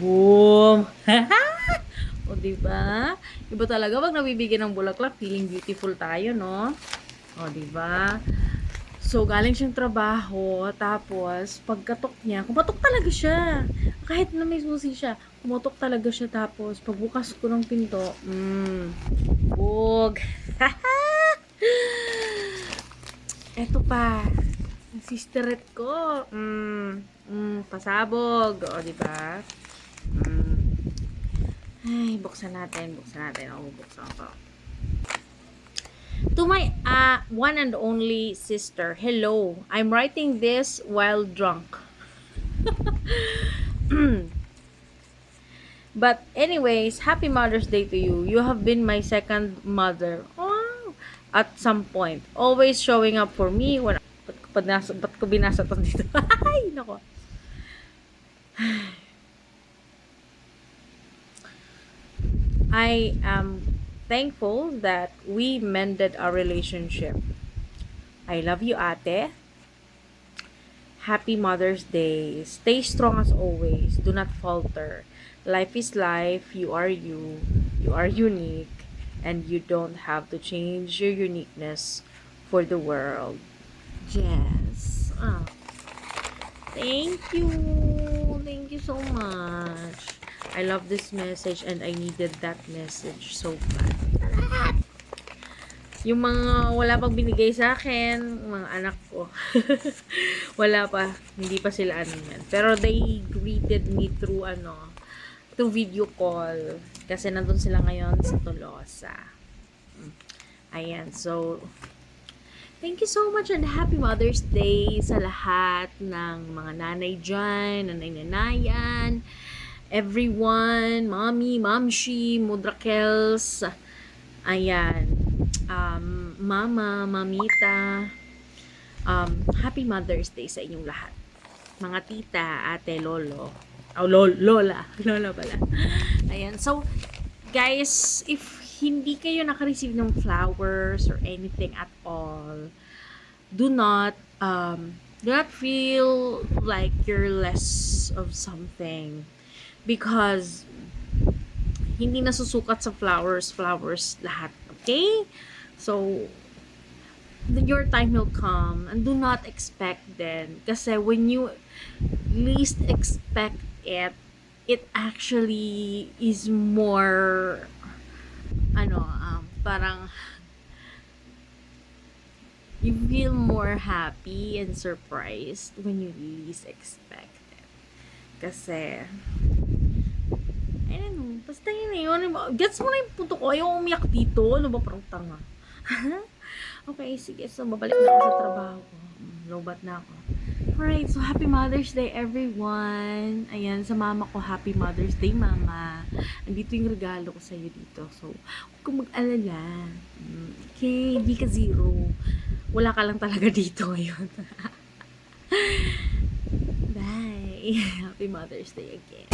Boom! O, diba? Iba talaga pag nabibigyan ng bulaklak, feeling beautiful tayo, no? O, diba? So, galing siyang trabaho, tapos, pagkatok niya, kumatok talaga siya. Kahit na may susi siya, kumatok talaga siya, tapos, pagbukas ko ng pinto, bug. Eto pa, ang sisteret ko, pasabog, o, diba? Ay, buksan natin, buksan ko. To my one and only sister, hello. I'm writing this while drunk. But anyways, happy Mother's Day to you. You have been my second mother. Oh, at some point. Always showing up for me when ba't ko binasa to dito? Ay, nako. I am thankful that we mended our relationship. I love you, ate. Happy Mother's Day. Stay strong as always. Do not falter. Life is life. You are you. You are unique. And you don't have to change your uniqueness for the world. Yes. Thank you. Thank you so much. I love this message and I needed that message so bad. Yung mga wala pang binigay sa akin, mga anak ko. Wala pa, hindi pa sila ano yan. Pero they greeted me through through video call. Kasi nandun sila ngayon sa Tolosa. Ayan, so thank you so much and happy Mother's Day sa lahat ng mga nanay dyan, nanay-nanayan, everyone, mommy, mamshi, mudrakels, ayan, mama, mamita, happy Mother's Day sa inyong lahat. Mga tita, ate, lolo, lola pala. Ayan, so, guys, if hindi kayo naka-receive ng flowers or anything at all, do not feel like you're less of something because hindi nasusukat sa flowers lahat, okay? So your time will come and do not expect then kasi when you least expect it, it actually is more parang you feel more happy and surprised when you least expect it. Kasi, I don't know, basta yun. Gets mo na yung punto ko. Ayaw umiyak dito. Ano ba, parang tanga? Okay, sige. So, babalik na ako sa trabaho ko. Lobat na ako. Alright, so happy Mother's Day everyone. Ayan, sa mama ko, happy Mother's Day mama. Andito yung regalo ko sa'yo dito. So, huwag kang mag-alala. Okay, di ka zero. Wala ka lang talaga dito ngayon. Bye. Happy Mother's Day again.